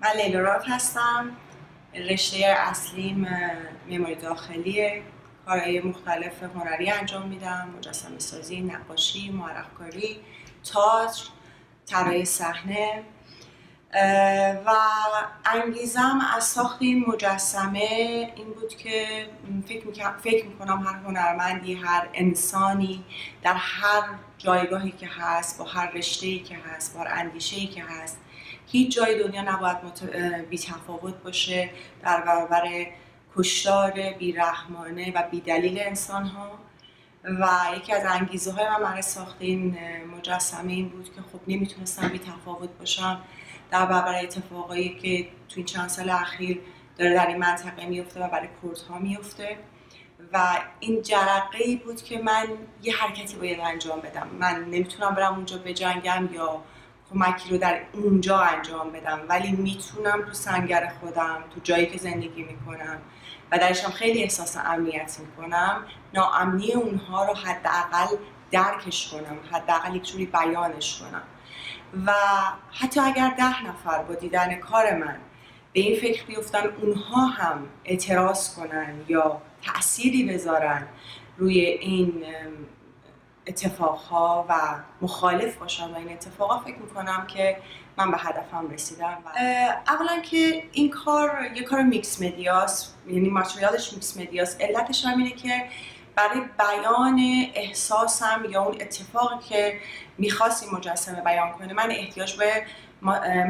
من لیلا راد هستم. رشته اصلیم معماری داخلیه. کارهای مختلف هنری انجام میدم: مجسمه سازی، نقاشی، معرق کاری، تئاتر، طراحی صحنه. و انگیزم از ساخت این مجسمه این بود که فکر میکنم هر هنرمندی، هر انسانی در هر جایگاهی که هست، با هر رشته‌ای که هست، با هر اندیشه‌ای که هست، هیچ جای دنیا نباید بی‌تفاوت باشه در برابر کشتار بی‌رحمانه و بی‌دلیل انسان‌ها. و یکی از انگیزه‌های من برای ساخت این مجسمه این بود که خب نمیتونستم بی‌تفاوت باشم در برابر اتفاقایی که تو این چند سال اخیر داره در این منطقه میفته و برای کردها میفته. و این جرقه‌ای بود که من یه حرکتی باید انجام بدم. من نمیتونم برم اونجا بجنگم یا کمکی رو در اونجا انجام بدم، ولی میتونم تو سنگر خودم، تو جایی که زندگی میکنم و درشم خیلی احساس امنیت میکنم، ناامنی اونها رو حداقل درکش کنم، حداقل یک جوری بیانش کنم. و حتی اگر 10 نفر با دیدن کار من به این فکر بیفتن اونها هم اعتراض کنن یا تأثیری بذارن روی این اتفاقها و مخالف باشن با این اتفاقها، فکر میکنم که من به هدفم رسیدم. اولا که این کار یه کار میکس مدیاست، یعنی ماتریالش میکس مدیاست. علتش هم اینه که برای بیان احساسم یا اون اتفاقی که میخواست این مجسمه بیان کنه من احتیاج به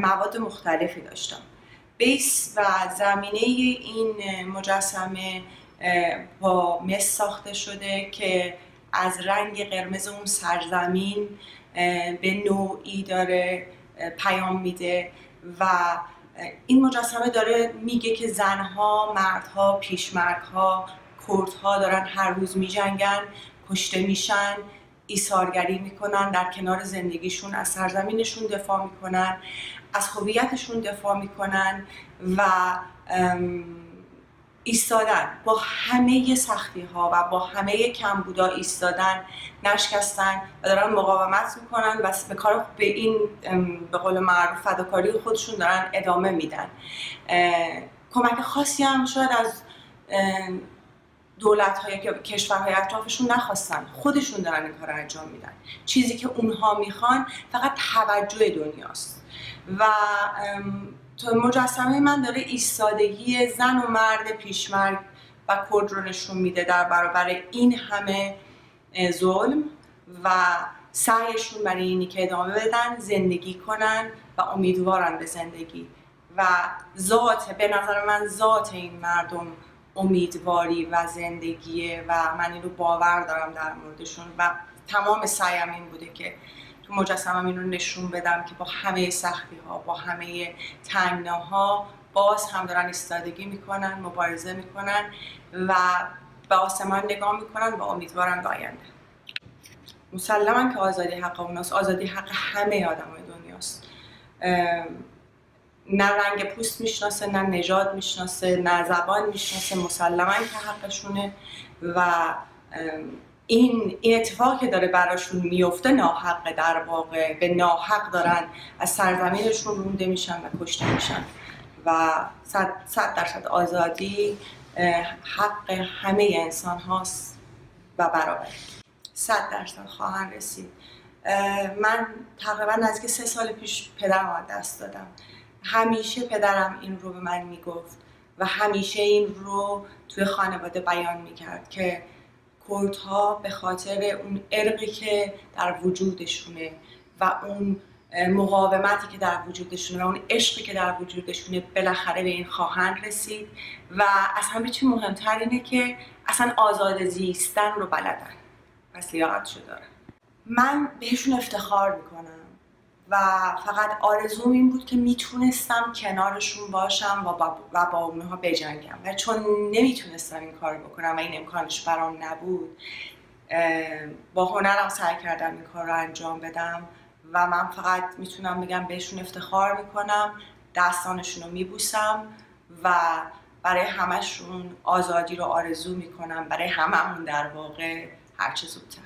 مواد مختلفی داشتم. بیس و زمینه این مجسمه با مس ساخته شده که از رنگ قرمز اون سرزمین به نوعی داره پیام میده و این مجسمه داره میگه که زنها، مردها، پیشمردها، کردها دارن هر روز میجنگن، کشته میشن، ایثارگری میکنن، در کنار زندگیشون از سرزمینشون دفاع میکنن، از هویتشون دفاع میکنن و ایستادن با همه سختی ها و با همه کمبودا، ایستادن، نشکستن و دارن مقاومت میکنن و به این به قول معروف فداکاری خودشون دارن ادامه میدن. کمک خاصی هم شاید از دولت‌های که کشورهای اطرافشون نخواستن، خودشون دارن این کار رو انجام میدن. چیزی که اونها میخوان فقط توجه دنیاست. و تو مجسمه من داره ایستادگی زن و مرد، پیشمرد و کرد رو نشون میده در برابر این همه ظلم و سعیشون برای اینی که ادامه بدن، زندگی کنن و امیدوارن به زندگی. و به نظر من ذات این مردم امیدواری و زندگیه و من این رو باور دارم در موردشون و تمام سعیم این بوده که تو مجسمم این رو نشون بدم که با همه سختی ها، با همه تنگناها باز هم دارن ایستادگی میکنن، مبارزه میکنن و به آسمان نگاه میکنن و امیدوارن به آینده. مسلماً که آزادی حق اوناست، آزادی حق همه آدمای دنیاست. نه رنگ پوست میشناسه، نه نژاد میشناسه، نه زبان میشناسه، مسلماً که حقشونه و این اتفاقی که داره براشون میفته ناحقه. در واقع به ناحق دارن از سرزمینشون رونده میشن و کشته میشن و 100% آزادی حق همه انسان هاست و برابر 100% خواهن رسید. من تقریبا نزدیک 3 سال پیش پدرم از دست دادم. همیشه پدرم این رو به من میگفت و همیشه این رو توی خانواده بیان میکرد که کردها به خاطر اون ارقی که در وجودشونه و اون مقاومتی که در وجودشونه و اون عشقی که در وجودشونه بالاخره به این خواهند رسید و از همه چی مهمتر اینه که اصلا آزاد زیستن رو بلدن، پس لیاقتشو دارن. من بهشون افتخار میکنم و فقط آرزوم این بود که میتونستم کنارشون باشم و با اونها بجنگم و چون نمیتونستم این کار بکنم و این امکانش برام نبود، با هنرم سعی کردم این کار رو انجام بدم و من فقط میتونم بگم بهشون افتخار میکنم، دستانشون رو میبوسم و برای همشون آزادی رو آرزو میکنم، برای هممون در واقع هرچه زودتر.